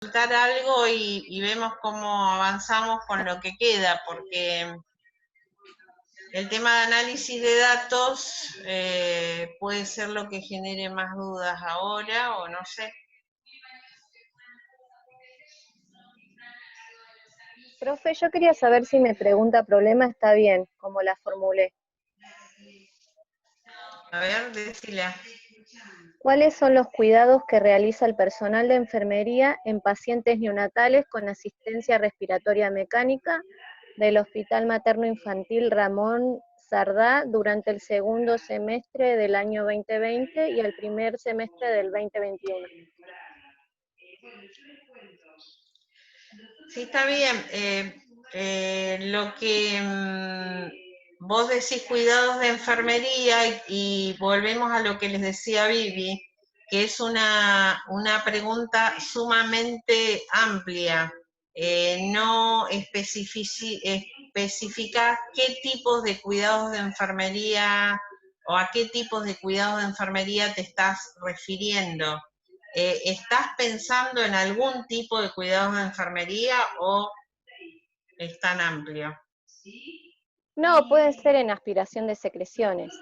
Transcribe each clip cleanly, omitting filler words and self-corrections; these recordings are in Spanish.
consultar algo y vemos cómo avanzamos con lo que queda, porque el tema de análisis de datos puede ser lo que genere más dudas ahora, o no sé. Profe, yo quería saber si mi pregunta problema está bien, como la formulé. A ver, decila. ¿Cuáles son los cuidados que realiza el personal de enfermería en pacientes neonatales con asistencia respiratoria mecánica del Hospital Materno Infantil Ramón Sardá durante el segundo semestre del año 2020 y el primer semestre del 2021? Sí, está bien. Lo que vos decís cuidados de enfermería y volvemos a lo que les decía Vivi, que es una pregunta sumamente amplia. No especifica qué tipos de cuidados de enfermería o a qué tipos de cuidados de enfermería te estás refiriendo. ¿Estás pensando en algún tipo de cuidados de enfermería o es tan amplio? No, puede ser en aspiración de secreciones.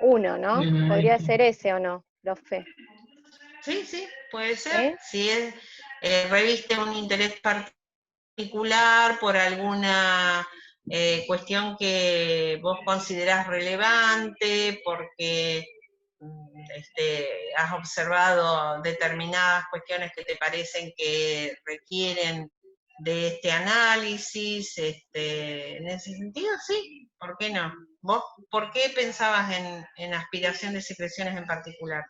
Uno, ¿no? Podría ser ese o no, profe. Sí, sí, puede ser. ¿Sí? Si es, reviste un interés particular por alguna cuestión que vos considerás relevante, porque has observado determinadas cuestiones que te parecen que requieren de este análisis, en ese sentido, sí, ¿por qué no? ¿Vos por qué pensabas en aspiración de secreciones en particular?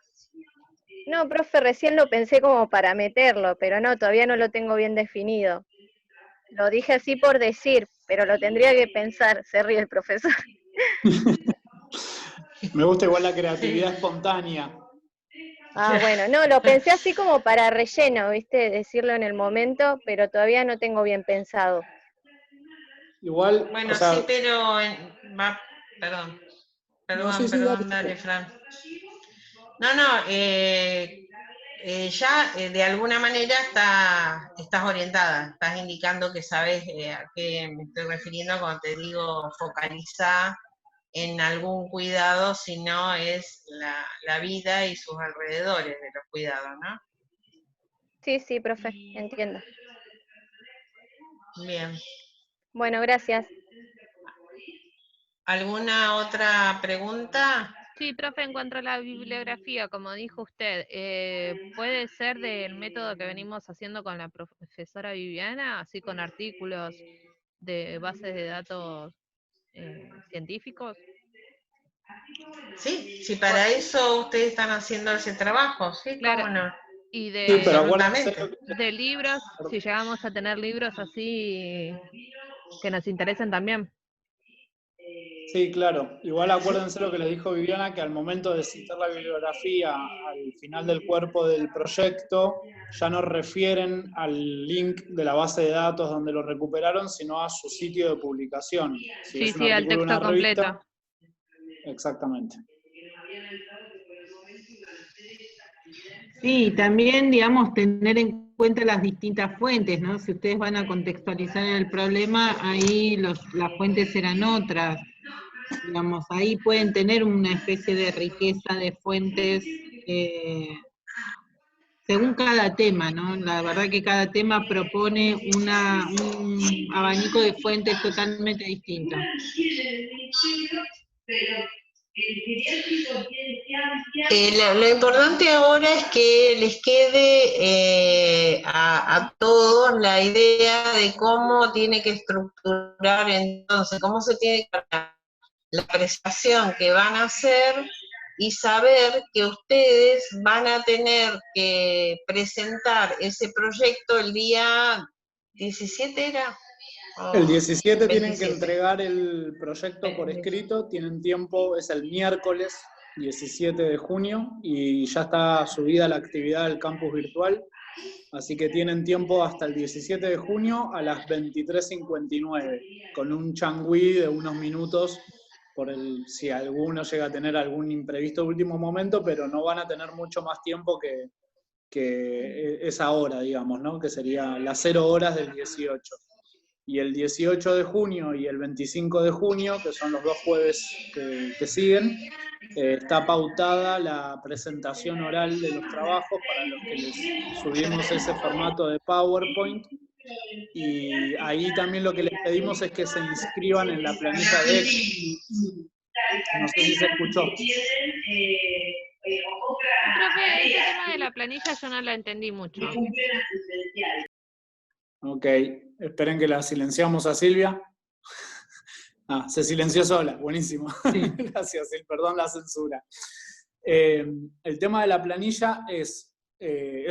No, profe, recién lo pensé como para meterlo, pero no, todavía no lo tengo bien definido. Lo dije así por decir, pero lo tendría que pensar, se ríe el profesor. Me gusta igual la creatividad Sí. espontánea. Ah, bueno, no, lo pensé así como para relleno, ¿viste? Decirlo en el momento, pero todavía no tengo bien pensado. Igual, Bueno, o sí, sea, pero perdón, no, sí, sí, dale. dale, Fran. No, no, ya de alguna manera estás orientada, estás indicando que sabes a qué me estoy refiriendo cuando te digo focalizar en algún cuidado, si no es la vida y sus alrededores de los cuidados, ¿no? Sí, sí, profe, entiendo. Bien. Bueno, gracias. ¿Alguna otra pregunta? Sí, profe, en cuanto a la bibliografía, como dijo usted, ¿puede ser del método que venimos haciendo con la profesora Viviana, así con artículos de bases de datos científicos? Sí, si para eso ustedes están haciendo ese trabajo, sí, Claro, cómo no. y Sí, pero acuérdense Absolutamente. de libros, si llegamos a tener libros así que nos interesen también. sí, claro. Igual Sí, acuérdense lo que les dijo Viviana, que al momento de citar la bibliografía al final del cuerpo del proyecto, ya no refieren al link de la base de datos donde lo recuperaron, sino a su sitio de publicación. Si Sí, es un sí, al artículo de texto una completo. revista, exactamente. Sí, también, digamos, tener en cuenta las distintas fuentes, ¿no? Si ustedes van a contextualizar el problema, ahí las fuentes serán otras. Digamos, ahí pueden tener una especie de riqueza de fuentes según cada tema, ¿no? La verdad que cada tema propone un abanico de fuentes totalmente distinto. lo importante ahora es que les quede a todos la idea de cómo tiene que estructurar entonces, cómo se tiene que la prestación que van a hacer y saber que ustedes van a tener que presentar ese proyecto el día 17, ¿era? El 17 tienen que 27. entregar el proyecto por escrito, tienen tiempo, es el miércoles 17 de junio y ya está subida la actividad del campus virtual, así que tienen tiempo hasta el 17 de junio a las 23:59, con un changüí de unos minutos por si alguno llega a tener algún imprevisto de último momento, pero no van a tener mucho más tiempo que que es ahora, digamos, ¿no? Que sería las 0 horas del 18. Y el 18 de junio y el 25 de junio, que son los 2 jueves que siguen, está pautada la presentación oral de los trabajos para los que les subimos ese formato de PowerPoint. Y ahí también lo que les pedimos es que se inscriban en la planilla de Excel. No sé si se escuchó. Profe, ese tema de la planilla yo no la entendí mucho. Ok, esperen que la silenciamos a Silvia. Ah, se silenció sola, buenísimo. Sí. Gracias, perdón la censura. El tema de la planilla es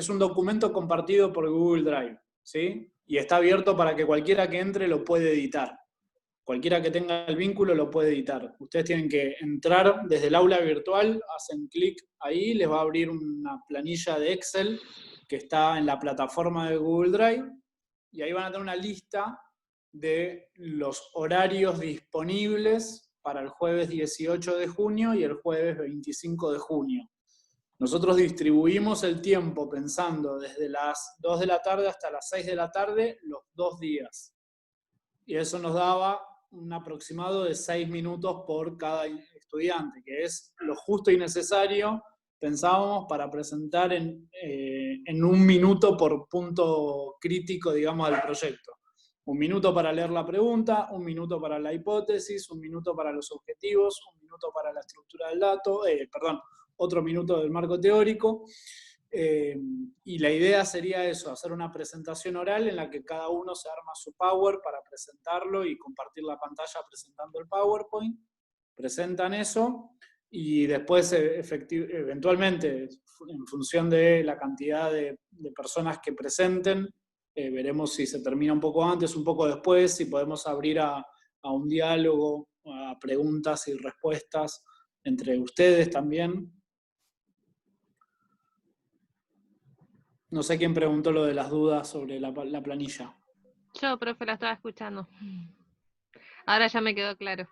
un documento compartido por Google Drive, ¿sí? Y está abierto para que cualquiera que entre lo puede editar. Cualquiera que tenga el vínculo lo puede editar. Ustedes tienen que entrar desde el aula virtual, hacen clic ahí, les va a abrir una planilla de Excel que está en la plataforma de Google Drive, y ahí van a tener una lista de los horarios disponibles para el jueves 18 de junio y el jueves 25 de junio. Nosotros distribuimos el tiempo pensando desde las 2 de la tarde hasta las 6 de la tarde los 2 días. Y eso nos daba un aproximado de 6 minutos por cada estudiante, que es lo justo y necesario, pensábamos, para presentar en 1 minuto por punto crítico, digamos, del proyecto. 1 minuto para leer la pregunta, 1 minuto para la hipótesis, 1 minuto para los objetivos, 1 minuto para la estructura del dato, otro minuto del marco teórico. Y la idea sería eso, hacer una presentación oral en la que cada uno se arma su Power para presentarlo y compartir la pantalla presentando el PowerPoint. Presentan eso y después eventualmente, en función de la cantidad de personas que presenten, veremos si se termina un poco antes, un poco después, si podemos abrir a un diálogo, a preguntas y respuestas entre ustedes también. No sé quién preguntó lo de las dudas sobre la planilla. Yo, profe, la estaba escuchando. Ahora ya me quedó claro.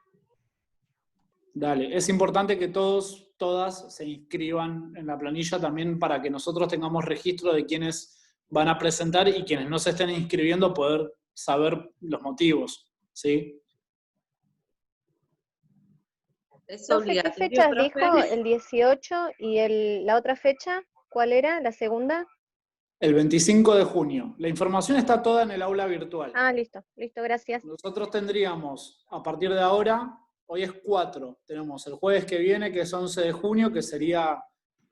Dale, es importante que todas se inscriban en la planilla también para que nosotros tengamos registro de quiénes van a presentar y quienes no se estén inscribiendo poder saber los motivos, ¿sí? Profe, ¿qué fechas dijo? ¿El 18 y la otra fecha? ¿Cuál era? ¿La segunda? El 25 de junio. La información está toda en el aula virtual. Ah, listo, gracias. Nosotros tendríamos, a partir de ahora, hoy es 4, tenemos el jueves que viene, que es 11 de junio, que sería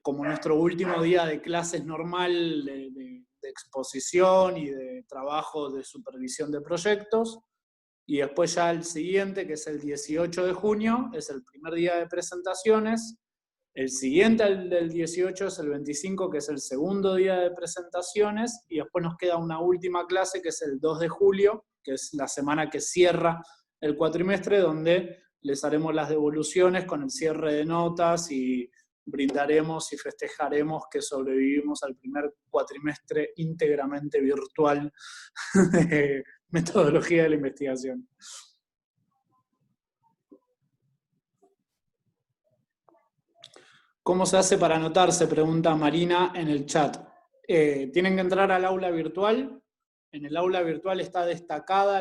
como nuestro último día de clases normal de exposición y de trabajo de supervisión de proyectos. Y después ya el siguiente, que es el 18 de junio, es el primer día de presentaciones. El siguiente al del 18 es el 25, que es el segundo día de presentaciones, y después nos queda una última clase, que es el 2 de julio, que es la semana que cierra el cuatrimestre, donde les haremos las devoluciones con el cierre de notas y brindaremos y festejaremos que sobrevivimos al primer cuatrimestre íntegramente virtual de metodología de la investigación. ¿Cómo se hace para anotarse? Pregunta Marina en el chat. Tienen que entrar al aula virtual. En el aula virtual está destacada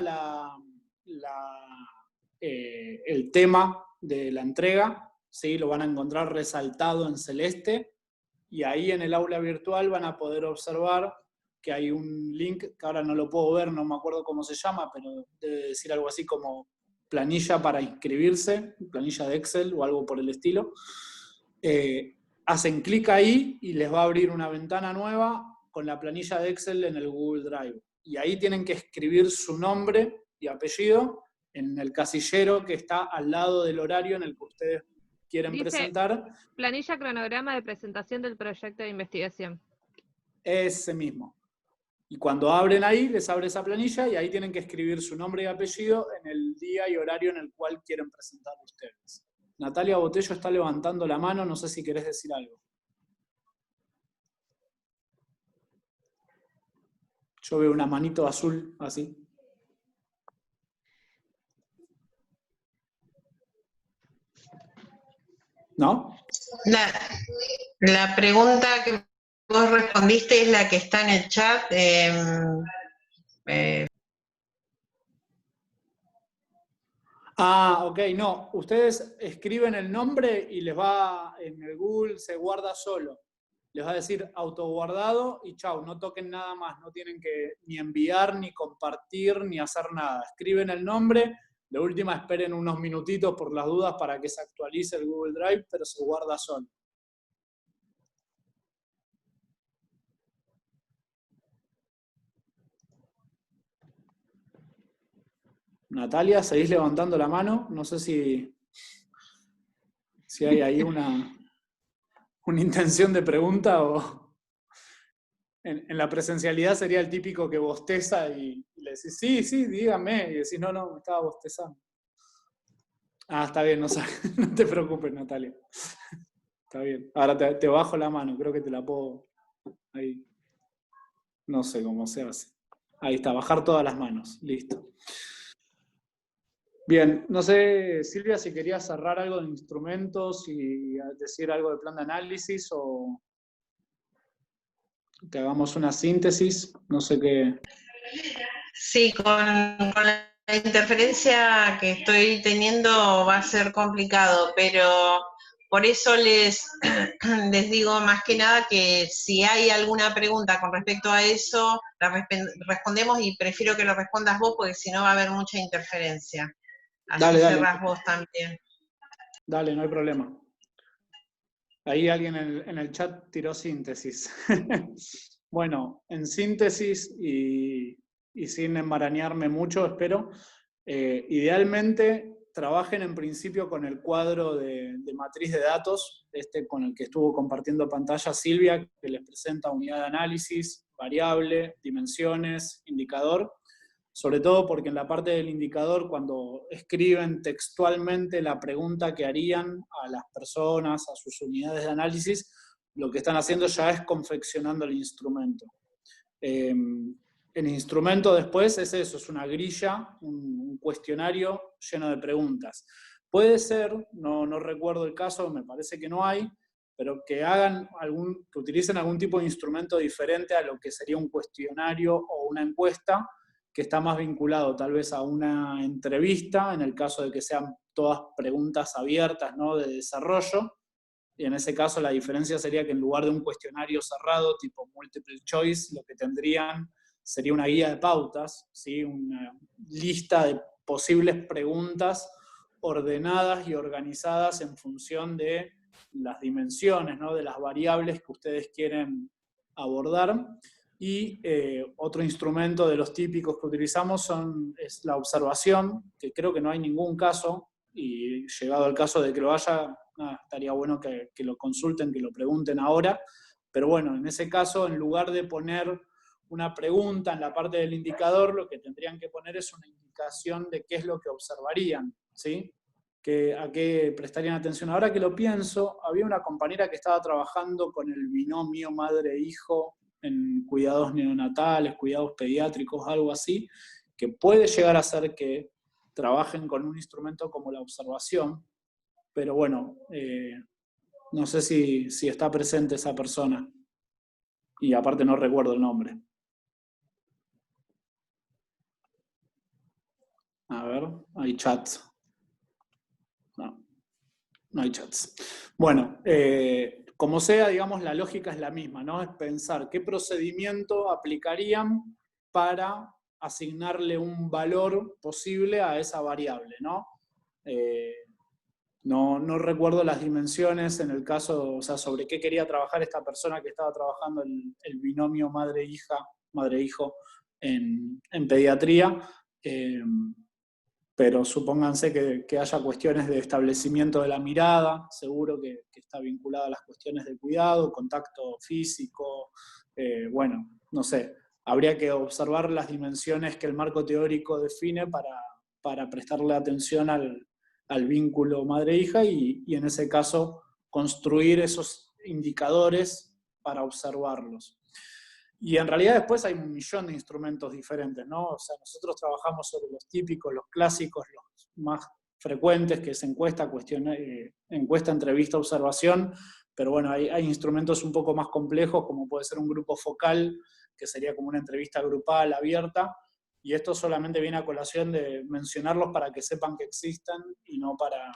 el tema de la entrega, ¿sí? Lo van a encontrar resaltado en celeste, y ahí en el aula virtual van a poder observar que hay un link, que ahora no lo puedo ver, no me acuerdo cómo se llama, pero debe decir algo así como planilla para inscribirse, planilla de Excel o algo por el estilo. Hacen clic ahí y les va a abrir una ventana nueva con la planilla de Excel en el Google Drive. Y ahí tienen que escribir su nombre y apellido en el casillero que está al lado del horario en el que ustedes quieren presentar. Planilla cronograma de presentación del proyecto de investigación. Ese mismo. Y cuando abren ahí, les abre esa planilla y ahí tienen que escribir su nombre y apellido en el día y horario en el cual quieren presentar ustedes. Natalia Botello está levantando la mano, no sé si querés decir algo. Yo veo una manito azul, así. ¿No? La pregunta que vos respondiste es la que está en el chat. Ok, no. Ustedes escriben el nombre y les va, en el Google se guarda solo. Les va a decir autoguardado y chau, no toquen nada más. No tienen que ni enviar, ni compartir, ni hacer nada. Escriben el nombre, de última esperen unos minutitos por las dudas para que se actualice el Google Drive, pero se guarda solo. Natalia, ¿seguís levantando la mano? No sé si hay ahí una intención de pregunta o... En la presencialidad sería el típico que bosteza y le decís, sí, dígame, y decís, no, me estaba bostezando. Está bien, no te preocupes, Natalia. Está bien. Ahora te bajo la mano, creo que te la puedo... Ahí. No sé cómo se hace. Ahí está, bajar todas las manos. Listo. Bien, no sé, Silvia, si querías cerrar algo de instrumentos y decir algo de plan de análisis o que hagamos una síntesis, no sé qué. Sí, con la interferencia que estoy teniendo va a ser complicado, pero por eso les digo más que nada que si hay alguna pregunta con respecto a eso, la respondemos y prefiero que lo respondas vos porque si no va a haber mucha interferencia. Así Dale. cerrás vos también. Dale, no hay problema. Ahí alguien en el chat tiró síntesis. Bueno, en síntesis y sin enmarañarme mucho, espero, idealmente trabajen en principio con el cuadro de matriz de datos, con el que estuvo compartiendo pantalla Silvia, que les presenta unidad de análisis, variable, dimensiones, indicador, sobre todo porque en la parte del indicador, cuando escriben textualmente la pregunta que harían a las personas, a sus unidades de análisis, lo que están haciendo ya es confeccionando el instrumento. El instrumento después es eso, es una grilla, un cuestionario lleno de preguntas. Puede ser, no recuerdo el caso, me parece que no hay, pero que que utilicen algún tipo de instrumento diferente a lo que sería un cuestionario o una encuesta, que está más vinculado tal vez a una entrevista, en el caso de que sean todas preguntas abiertas, ¿no?, de desarrollo. Y en ese caso la diferencia sería que en lugar de un cuestionario cerrado tipo multiple choice, lo que tendrían sería una guía de pautas, ¿sí?, una lista de posibles preguntas ordenadas y organizadas en función de las dimensiones, ¿no?, de las variables que ustedes quieren abordar. Y otro instrumento de los típicos que utilizamos es la observación, que creo que no hay ningún caso, y llegado al caso de que lo haya, estaría bueno que lo consulten, que lo pregunten ahora, pero bueno, en ese caso, en lugar de poner una pregunta en la parte del indicador, lo que tendrían que poner es una indicación de qué es lo que observarían, ¿sí?, a qué prestarían atención. Ahora que lo pienso, había una compañera que estaba trabajando con el binomio madre-hijo en cuidados neonatales, cuidados pediátricos, algo así, que puede llegar a ser que trabajen con un instrumento como la observación, pero bueno, no sé si está presente esa persona, y aparte no recuerdo el nombre. A ver, hay chats. No hay chats. Bueno, como sea, digamos, la lógica es la misma, ¿no? Es pensar qué procedimiento aplicarían para asignarle un valor posible a esa variable, ¿no? No recuerdo las dimensiones en el caso, o sea, sobre qué quería trabajar esta persona que estaba trabajando el binomio madre-hijo en pediatría, pero supónganse que haya cuestiones de establecimiento de la mirada, seguro que está vinculada a las cuestiones de cuidado, contacto físico, bueno, no sé, habría que observar las dimensiones que el marco teórico define para prestarle atención al vínculo madre-hija y en ese caso construir esos indicadores para observarlos. Y en realidad después hay un millón de instrumentos diferentes, ¿no? O sea, nosotros trabajamos sobre los típicos, los clásicos, los más frecuentes, que es encuesta, entrevista, observación, pero bueno, hay instrumentos un poco más complejos, como puede ser un grupo focal, que sería como una entrevista grupal, abierta, y esto solamente viene a colación de mencionarlos para que sepan que existen y no para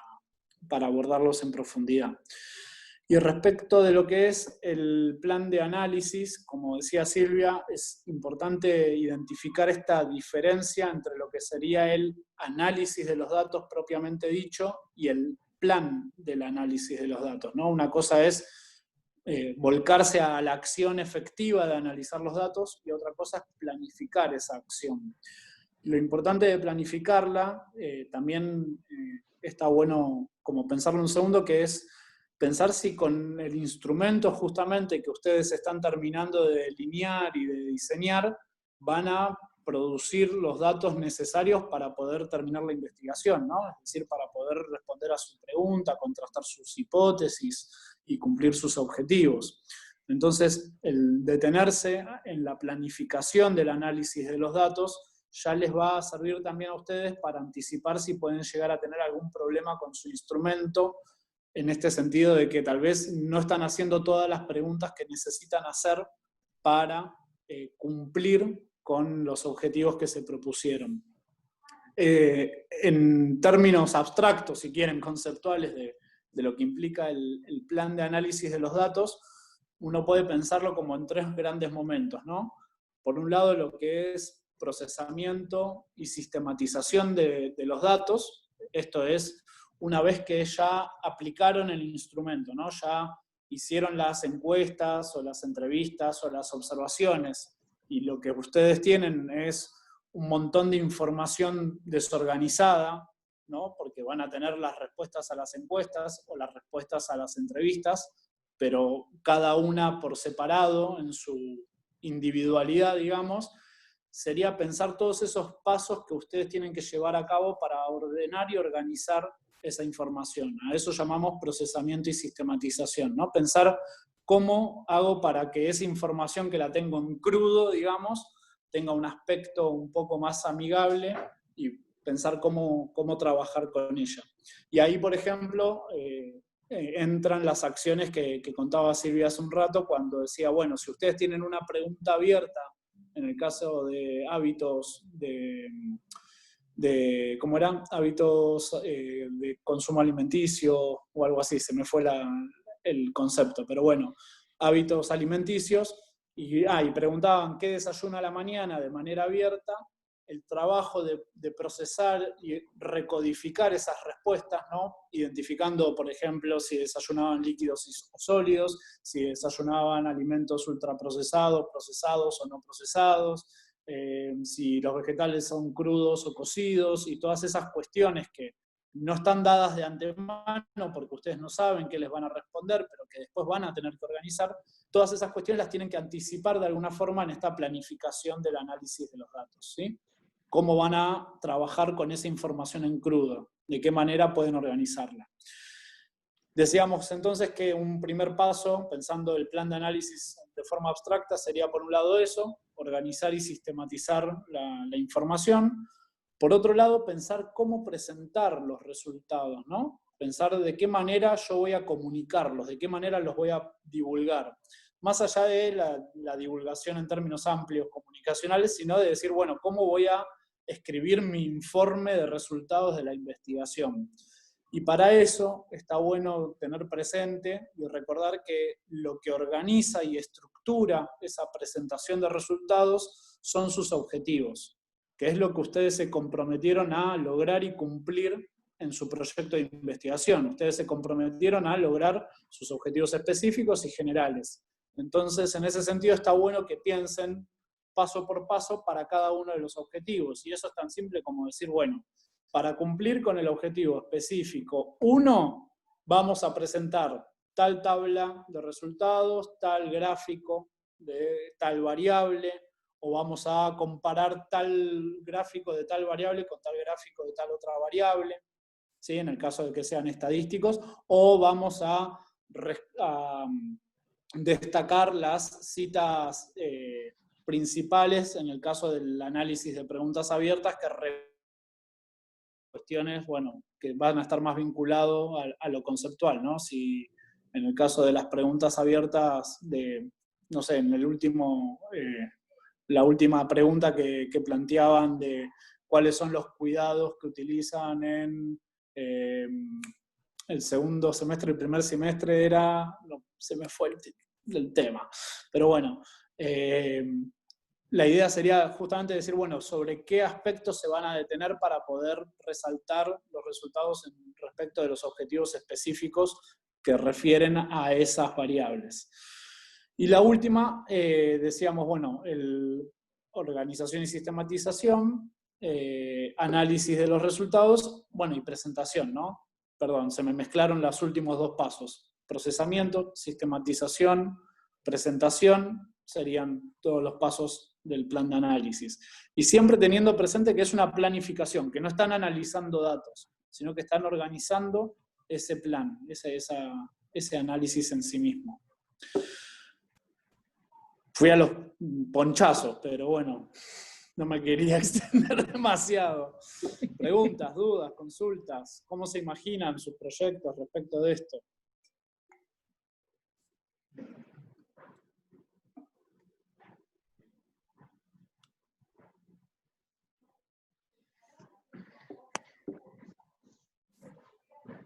abordarlos en profundidad. Y respecto de lo que es el plan de análisis, como decía Silvia, es importante identificar esta diferencia entre lo que sería el análisis de los datos propiamente dicho y el plan del análisis de los datos, ¿no? Una cosa es volcarse a la acción efectiva de analizar los datos y otra cosa es planificar esa acción. Lo importante de planificarla, también está bueno como pensarlo un segundo, que es pensar si con el instrumento justamente que ustedes están terminando de delinear y de diseñar, van a producir los datos necesarios para poder terminar la investigación, ¿no? Es decir, para poder responder a su pregunta, contrastar sus hipótesis y cumplir sus objetivos. Entonces, el detenerse en la planificación del análisis de los datos ya les va a servir también a ustedes para anticipar si pueden llegar a tener algún problema con su instrumento, en este sentido de que tal vez no están haciendo todas las preguntas que necesitan hacer para cumplir con los objetivos que se propusieron. En términos abstractos, si quieren, conceptuales de lo que implica el plan de análisis de los datos, uno puede pensarlo como en tres grandes momentos, ¿no? Por un lado, lo que es procesamiento y sistematización de los datos, esto es, una vez que ya aplicaron el instrumento, ¿no? Ya hicieron las encuestas o las entrevistas o las observaciones, y lo que ustedes tienen es un montón de información desorganizada, ¿no? Porque van a tener las respuestas a las encuestas o las respuestas a las entrevistas, pero cada una por separado, en su individualidad, digamos, sería pensar todos esos pasos que ustedes tienen que llevar a cabo para ordenar y organizar esa información. A eso llamamos procesamiento y sistematización, ¿no? Pensar cómo hago para que esa información que la tengo en crudo, digamos, tenga un aspecto un poco más amigable y pensar cómo trabajar con ella. Y ahí, por ejemplo, entran las acciones que contaba Silvia hace un rato cuando decía, bueno, si ustedes tienen una pregunta abierta, en el caso de hábitos ¿cómo eran? Hábitos de consumo alimenticio o algo así, se me fue el concepto, pero bueno, hábitos alimenticios, y preguntaban qué desayuna a la mañana de manera abierta, el trabajo de procesar y recodificar esas respuestas, ¿no? Identificando, por ejemplo, si desayunaban líquidos o sólidos, si desayunaban alimentos ultraprocesados, procesados o no procesados, si los vegetales son crudos o cocidos, y todas esas cuestiones que no están dadas de antemano porque ustedes no saben qué les van a responder, pero que después van a tener que organizar, todas esas cuestiones las tienen que anticipar de alguna forma en esta planificación del análisis de los datos, ¿sí? Cómo van a trabajar con esa información en crudo, de qué manera pueden organizarla. Decíamos entonces que un primer paso, pensando el plan de análisis de forma abstracta, sería por un lado eso, organizar y sistematizar la información. Por otro lado, pensar cómo presentar los resultados, ¿no? Pensar de qué manera yo voy a comunicarlos, de qué manera los voy a divulgar. Más allá de la divulgación en términos amplios comunicacionales, sino de decir, bueno, ¿cómo voy a escribir mi informe de resultados de la investigación? Y para eso está bueno tener presente y recordar que lo que organiza y estructura esa presentación de resultados son sus objetivos, que es lo que ustedes se comprometieron a lograr y cumplir en su proyecto de investigación. Ustedes se comprometieron a lograr sus objetivos específicos y generales. Entonces, en ese sentido, está bueno que piensen paso por paso para cada uno de los objetivos. Y eso es tan simple como decir, bueno, para cumplir con el objetivo específico 1, vamos a presentar tal tabla de resultados, tal gráfico de tal variable, o vamos a comparar tal gráfico de tal variable con tal gráfico de tal otra variable, ¿sí? En el caso de que sean estadísticos, o vamos a destacar las citas principales en el caso del análisis de preguntas abiertas, que cuestiones, bueno, que van a estar más vinculados a lo conceptual, ¿no? Si En el caso de las preguntas abiertas, no sé, en el último, la última pregunta que planteaban de cuáles son los cuidados que utilizan en el segundo semestre, el primer semestre era, no, se me fue el tema, pero bueno, la idea sería justamente decir, bueno, sobre qué aspectos se van a detener para poder resaltar los resultados respecto de los objetivos específicos que refieren a esas variables. Y la última, decíamos, bueno, organización y sistematización, análisis de los resultados, bueno, y presentación, ¿no? Perdón, se me mezclaron los últimos dos pasos. Procesamiento, sistematización, presentación, serían todos los pasos del plan de análisis. Y siempre teniendo presente que es una planificación, que no están analizando datos, sino que están organizando ese plan, ese análisis en sí mismo. Fui a los ponchazos, pero bueno, no me quería extender demasiado. Preguntas, dudas, consultas, ¿cómo se imaginan sus proyectos respecto de esto?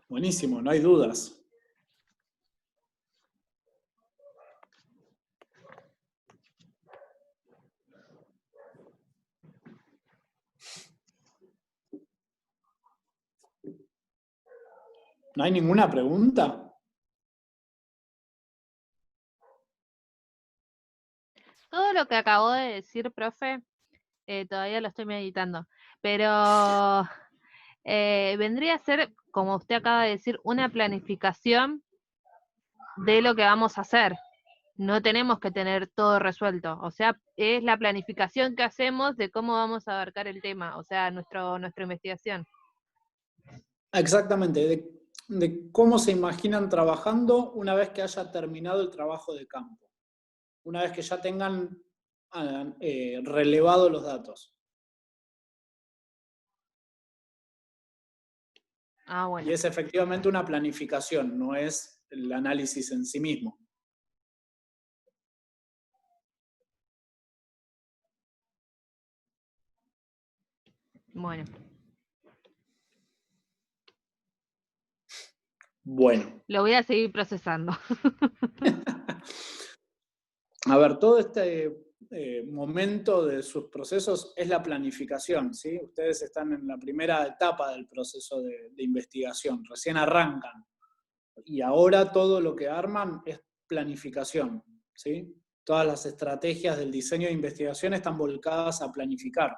Buenísimo, no hay dudas. ¿No hay ninguna pregunta? Todo lo que acabó de decir, profe, todavía lo estoy meditando, pero vendría a ser, como usted acaba de decir, una planificación de lo que vamos a hacer. No tenemos que tener todo resuelto, o sea, es la planificación que hacemos de cómo vamos a abarcar el tema, o sea, nuestra investigación. Exactamente, de cómo se imaginan trabajando una vez que haya terminado el trabajo de campo, una vez que ya tengan relevado los datos. Ah, bueno. Y es efectivamente una planificación, no es el análisis en sí mismo. Bueno. Bueno. Lo voy a seguir procesando. A ver, todo este momento de sus procesos es la planificación, ¿sí? Ustedes están en la primera etapa del proceso de investigación, recién arrancan. Y ahora todo lo que arman es planificación, ¿sí? Todas las estrategias del diseño de investigación están volcadas a planificar.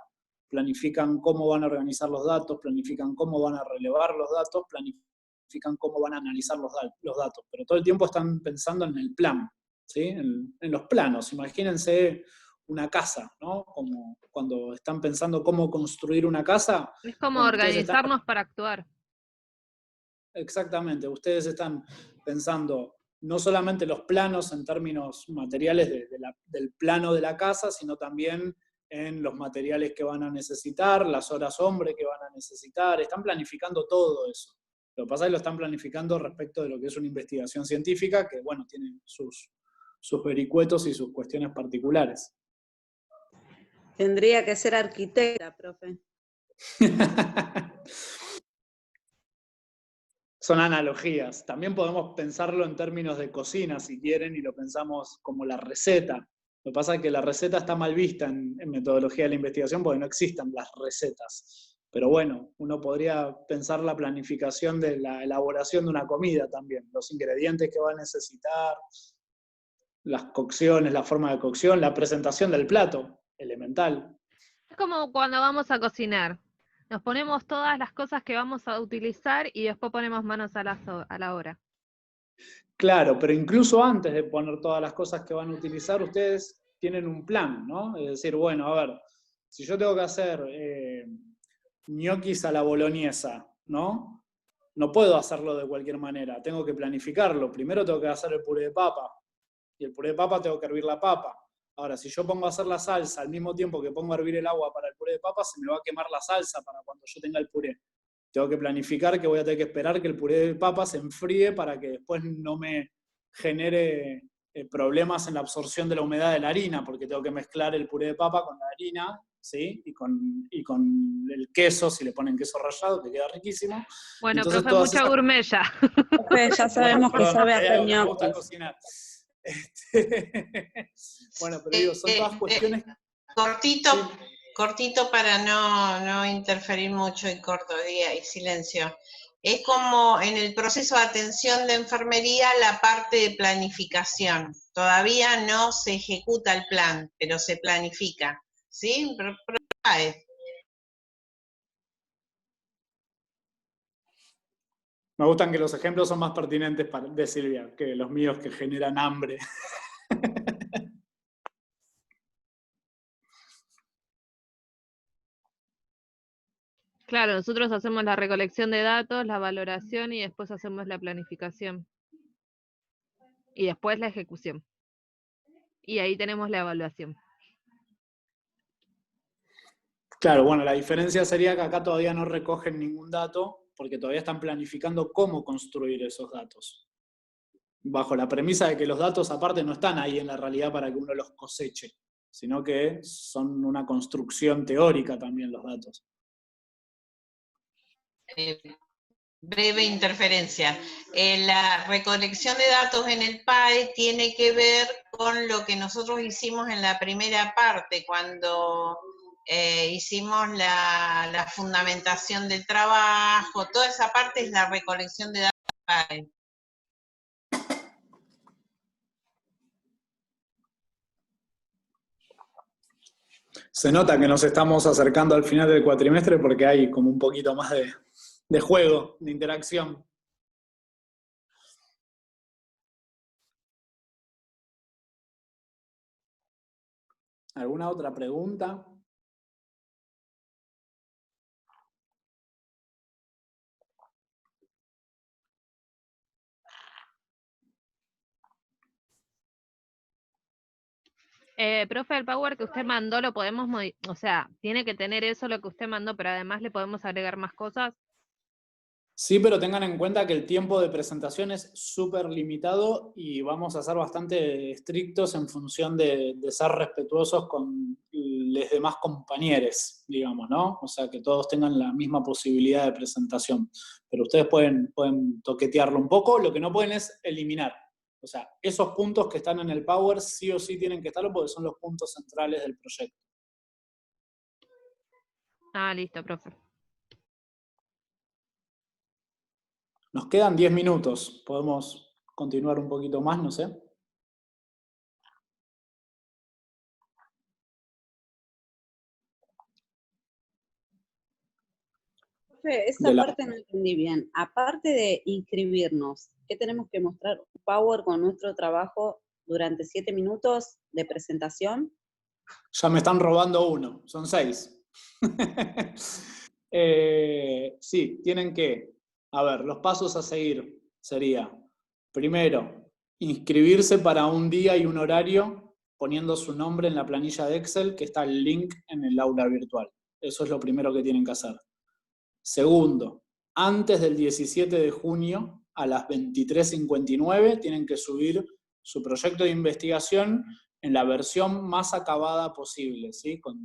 Planifican cómo van a organizar los datos, planifican cómo van a relevar los datos, planifican cómo van a analizar los datos. Pero todo el tiempo están pensando en el plan, ¿sí? En los planos. Imagínense una casa, ¿no? Como cuando están pensando cómo construir una casa. Es como bueno, organizarnos para actuar. Exactamente, ustedes están pensando no solamente los planos en términos materiales del plano de la casa, sino también en los materiales que van a necesitar, las horas hombre que van a necesitar, están planificando todo eso. Lo que pasa es que lo están planificando respecto de lo que es una investigación científica, que bueno, tiene sus vericuetos y sus cuestiones particulares. Tendría que ser arquitecta, profe. Son analogías. También podemos pensarlo en términos de cocina, si quieren, y lo pensamos como la receta. Lo que pasa es que la receta está mal vista en metodología de la investigación porque no existen las recetas. Pero bueno, uno podría pensar la planificación de la elaboración de una comida también. Los ingredientes que va a necesitar, las cocciones, la forma de cocción, la presentación del plato, elemental. Es como cuando vamos a cocinar. Nos ponemos todas las cosas que vamos a utilizar y después ponemos manos a la obra. Claro, pero incluso antes de poner todas las cosas que van a utilizar, ustedes tienen un plan, ¿no? Es decir, bueno, a ver, si yo tengo que hacer ñoquis a la boloñesa, ¿no? No puedo hacerlo de cualquier manera, tengo que planificarlo. Primero tengo que hacer el puré de papa, y el puré de papa tengo que hervir la papa. Ahora, si yo pongo a hacer la salsa al mismo tiempo que pongo a hervir el agua para el puré de papa, se me va a quemar la salsa para cuando yo tenga el puré. Tengo que planificar que voy a tener que esperar que el puré de papa se enfríe para que después no me genere problemas en la absorción de la humedad de la harina, porque tengo que mezclar el puré de papa con la harina, ¿sí? Y con el queso, si le ponen queso rallado, que queda riquísimo. Bueno, Entonces, profe, mucha gourmet ya. Profe, ya sabemos que sabe hacer me gusta ñoquis. cocinar. Bueno, pero digo, son todas cuestiones... Cortito, Sí. cortito para no interferir mucho y corto día y silencio. Es como en el proceso de atención de enfermería la parte de planificación. Todavía no se ejecuta el plan, pero se planifica. ¿Sí? Me gustan que los ejemplos son más pertinentes de Silvia que los míos que generan hambre. Claro, nosotros hacemos la recolección de datos, la valoración y después hacemos la planificación. Y después la ejecución. Y ahí tenemos la evaluación. Claro, bueno, la diferencia sería que acá todavía no recogen ningún dato, porque todavía están planificando cómo construir esos datos. Bajo la premisa de que los datos aparte no están ahí en la realidad para que uno los coseche, sino que son una construcción teórica también los datos. Breve interferencia. La recolección de datos en el PAE tiene que ver con lo que nosotros hicimos en la primera parte, cuando hicimos la fundamentación del trabajo. Toda esa parte es la recolección de datos del PAE. Se nota que nos estamos acercando al final del cuatrimestre porque hay como un poquito más de juego, de interacción. ¿Alguna otra pregunta? Profe, el Power que usted mandó lo podemos modificar, o sea, tiene que tener eso lo que usted mandó, pero además le podemos agregar más cosas. Sí, pero tengan en cuenta que el tiempo de presentación es súper limitado y vamos a ser bastante estrictos en función de ser respetuosos con los demás compañeros, digamos, ¿no? O sea, que todos tengan la misma posibilidad de presentación. Pero ustedes pueden toquetearlo un poco, lo que no pueden es eliminar. O sea, esos puntos que están en el Power sí o sí tienen que estarlo porque son los puntos centrales del proyecto. Ah, listo, profe. Nos quedan 10 minutos. Podemos continuar un poquito más, no sé. Profe, esa parte no entendí bien. Aparte de inscribirnos, ¿qué tenemos que mostrar? ¿Power con nuestro trabajo durante 7 minutos de presentación? Ya me están robando uno, son 6. Sí, tienen que, a ver, los pasos a seguir sería, primero, inscribirse para un día y un horario poniendo su nombre en la planilla de Excel, que está el link en el aula virtual. Eso es lo primero que tienen que hacer. Segundo, antes del 17 de junio a las 23:59 tienen que subir su proyecto de investigación en la versión más acabada posible, ¿sí? Con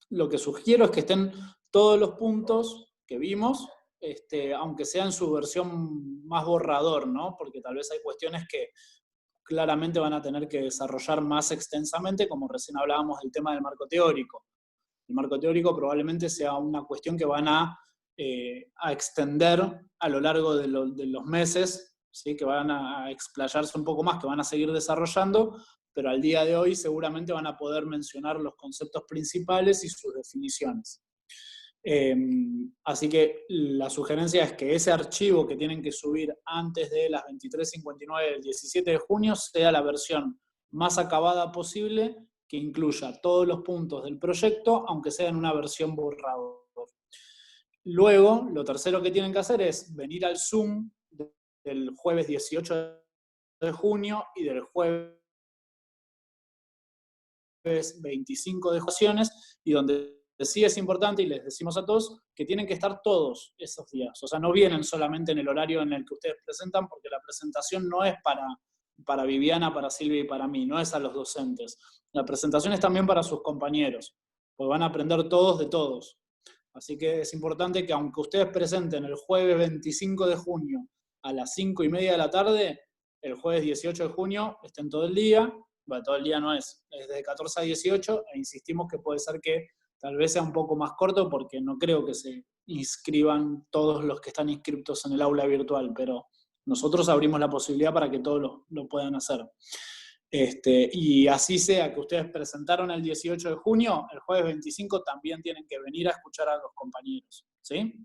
lo que sugiero es que estén todos los puntos que vimos, aunque sea en su versión más borrador, ¿no? Porque tal vez hay cuestiones que claramente van a tener que desarrollar más extensamente, como recién hablábamos del tema del marco teórico. El marco teórico probablemente sea una cuestión que van a extender a lo largo de los meses, ¿sí? Que van a explayarse un poco más, que van a seguir desarrollando, pero al día de hoy seguramente van a poder mencionar los conceptos principales y sus definiciones. Así que la sugerencia es que ese archivo que tienen que subir antes de las 23:59 del 17 de junio sea la versión más acabada posible, que incluya todos los puntos del proyecto, aunque sea en una versión borrador. Luego, lo tercero que tienen que hacer es venir al Zoom del jueves 18 de junio y del jueves 25 de junio, y donde sí es importante, y les decimos a todos, que tienen que estar todos esos días. O sea, no vienen solamente en el horario en el que ustedes presentan, porque la presentación no es para Viviana, para Silvia y para mí, no es a los docentes. La presentación es también para sus compañeros, porque van a aprender todos de todos. Así que es importante que aunque ustedes presenten el jueves 25 de junio a las 5:30 de la tarde, el jueves 18 de junio estén todo el día. Bueno, todo el día no es de 14 a 18, e insistimos que puede ser que tal vez sea un poco más corto, porque no creo que se inscriban todos los que están inscritos en el aula virtual, pero nosotros abrimos la posibilidad para que todos lo puedan hacer. Y así sea que ustedes presentaron el 18 de junio, el jueves 25 también tienen que venir a escuchar a los compañeros, ¿sí?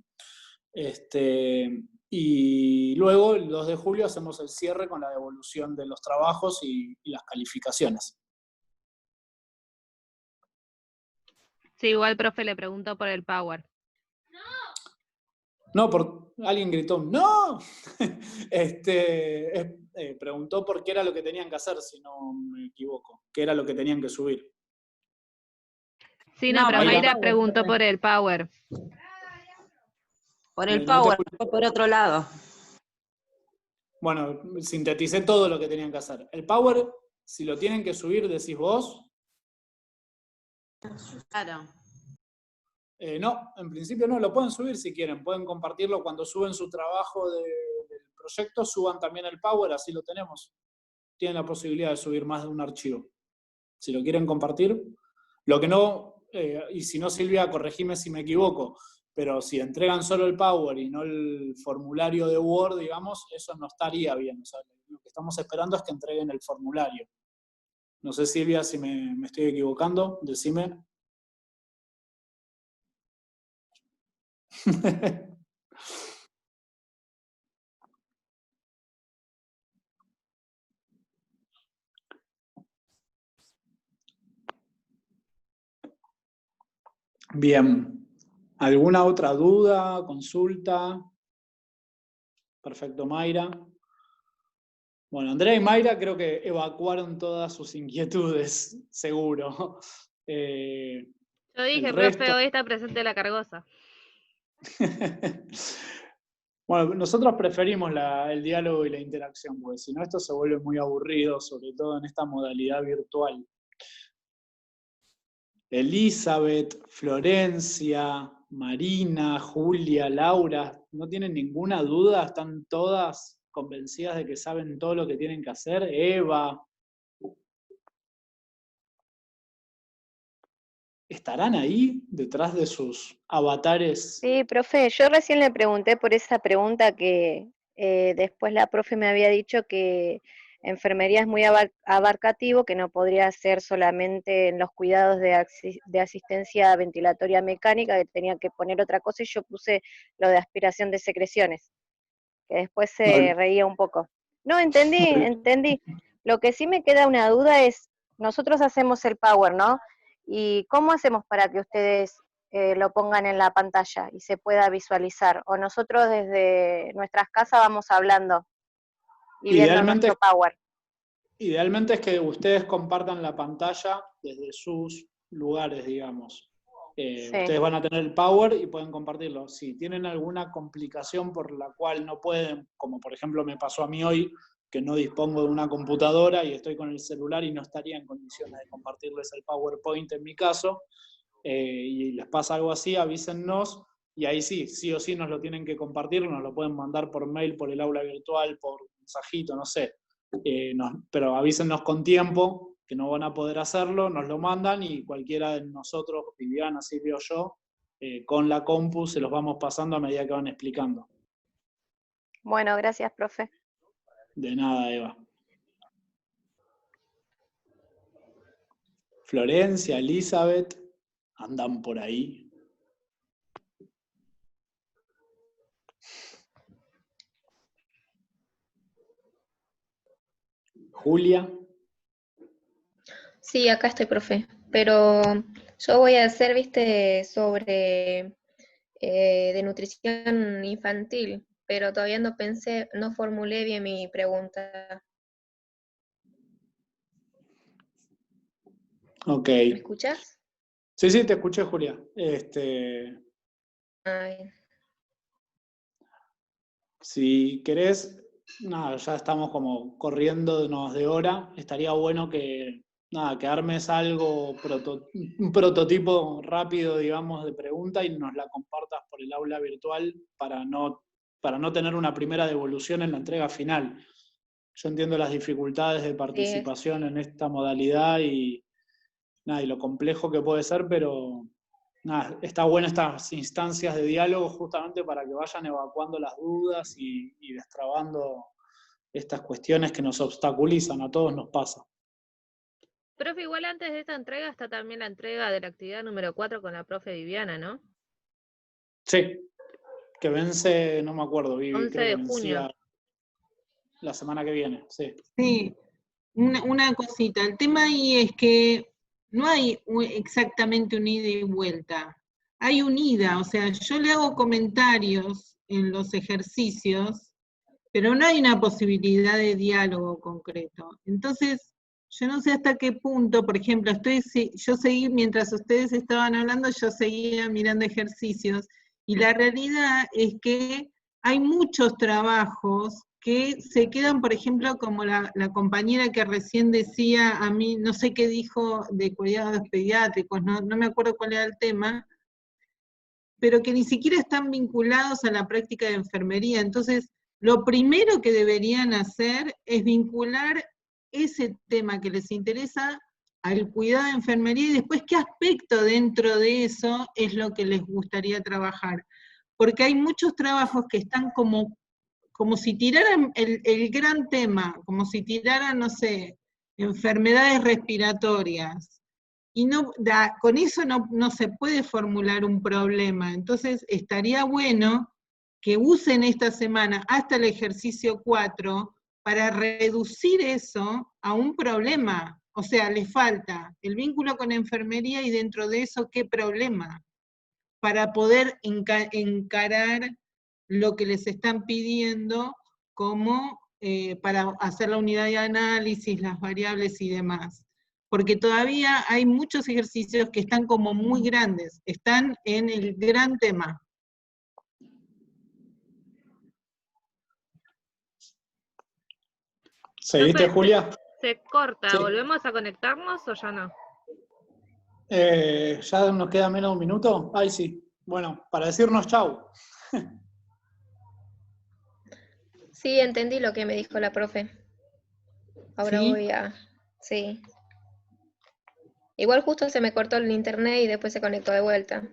Y luego, el 2 de julio, hacemos el cierre con la devolución de los trabajos y las calificaciones. Sí, igual profe le preguntó por el Power. No, alguien gritó, ¡no! Preguntó por qué era lo que tenían que hacer, si no me equivoco. ¿Qué era lo que tenían que subir? Sí, no, pero Mayra. Mayra preguntó por el Power. Por el Power, fue por otro lado. Bueno, sinteticé todo lo que tenían que hacer. El Power, si lo tienen que subir, decís vos. Claro. No, en principio no, lo pueden subir si quieren, pueden compartirlo cuando suben su trabajo del proyecto, suban también el Power, así lo tenemos. Tienen la posibilidad de subir más de un archivo. Si lo quieren compartir. Lo que no, y si no, Silvia, corregime si me equivoco, pero si entregan solo el Power y no el formulario de Word, digamos, eso no estaría bien. O sea, lo que estamos esperando es que entreguen el formulario. No sé, Silvia, si me estoy equivocando, decime. Bien. ¿Alguna otra duda, consulta? Perfecto, Mayra. Bueno, Andrea y Mayra creo que evacuaron todas sus inquietudes, seguro. Yo dije, profe, hoy está presente la cargosa. Bueno, nosotros preferimos el diálogo y la interacción, porque si no esto se vuelve muy aburrido, sobre todo en esta modalidad virtual. Elizabeth, Florencia, Marina, Julia, Laura, ¿no tienen ninguna duda? ¿Están todas convencidas de que saben todo lo que tienen que hacer? Eva. ¿Estarán ahí detrás de sus avatares? Sí, profe, yo recién le pregunté por esa pregunta que después la profe me había dicho que enfermería es muy abarcativo, que no podría ser solamente en los cuidados de asistencia ventilatoria mecánica, que tenía que poner otra cosa, y yo puse lo de aspiración de secreciones, que después se reía un poco. No, entendí. Lo que sí me queda una duda es, nosotros hacemos el Power, ¿no? ¿Y cómo hacemos para que ustedes lo pongan en la pantalla y se pueda visualizar? O nosotros desde nuestras casas vamos hablando y viendo nuestro Power. Idealmente es que ustedes compartan la pantalla desde sus lugares, digamos. Sí. Ustedes van a tener el Power y pueden compartirlo. Si tienen alguna complicación por la cual no pueden, como por ejemplo me pasó a mí hoy, que no dispongo de una computadora y estoy con el celular y no estaría en condiciones de compartirles el PowerPoint en mi caso, y les pasa algo así, avísennos, y ahí sí o sí nos lo tienen que compartir, nos lo pueden mandar por mail, por el aula virtual, por mensajito, no sé. Pero avísennos con tiempo, que no van a poder hacerlo, nos lo mandan y cualquiera de nosotros, Viviana, Silvia o yo, con la compu se los vamos pasando a medida que van explicando. Bueno, gracias, profe. De nada, Eva. Florencia, Elizabeth, andan por ahí. Julia. Sí, acá estoy, profe. Pero yo voy a hacer, viste, sobre de nutrición infantil, pero todavía no formulé bien mi pregunta. Ok. ¿Me escuchás? Sí, sí, te escuché, Julia. Ay, Si querés, nada, ya estamos como corriéndonos de hora. Estaría bueno que, nada, que armes algo, un prototipo rápido, digamos, de pregunta y nos la compartas por el aula virtual para no tener una primera devolución en la entrega final. Yo entiendo las dificultades de participación en esta modalidad y, nada, y lo complejo que puede ser, pero nada, está bueno estas instancias de diálogo justamente para que vayan evacuando las dudas y destrabando estas cuestiones que nos obstaculizan, a todos nos pasa. Profe, igual antes de esta entrega está también la entrega de la actividad número 4 con la profe Viviana, ¿no? Sí, que vence, no me acuerdo, Vivi, 11 creo que de junio. vencía la semana que viene, sí. Sí, una cosita. El tema ahí es que no hay exactamente un ida y vuelta. Hay un ida, o sea, yo le hago comentarios en los ejercicios, pero no hay una posibilidad de diálogo concreto. Entonces, yo no sé hasta qué punto, por ejemplo, yo seguí, mientras ustedes estaban hablando, yo seguía mirando ejercicios, y la realidad es que hay muchos trabajos que se quedan, por ejemplo, como la compañera que recién decía a mí, no sé qué dijo de cuidados pediátricos, no me acuerdo cuál era el tema, pero que ni siquiera están vinculados a la práctica de enfermería. Entonces, lo primero que deberían hacer es vincular ese tema que les interesa al cuidado de enfermería y después qué aspecto dentro de eso es lo que les gustaría trabajar. Porque hay muchos trabajos que están como si tiraran el gran tema, como si tiraran, no sé, enfermedades respiratorias. Y con eso no se puede formular un problema. Entonces, estaría bueno que usen esta semana hasta el ejercicio 4 para reducir eso a un problema. O sea, les falta el vínculo con enfermería y dentro de eso, ¿qué problema? Para poder encarar lo que les están pidiendo como para hacer la unidad de análisis, las variables y demás. Porque todavía hay muchos ejercicios que están como muy grandes, están en el gran tema. ¿Seguiste, Julia? Se corta, Sí. ¿volvemos a conectarnos o ya no? ¿Ya nos queda menos de un minuto? Ay, sí. Bueno, para decirnos chau. sí, entendí lo que me dijo la profe. Ahora ¿Sí? voy a... Sí. Igual justo se me cortó el internet y después se conectó de vuelta.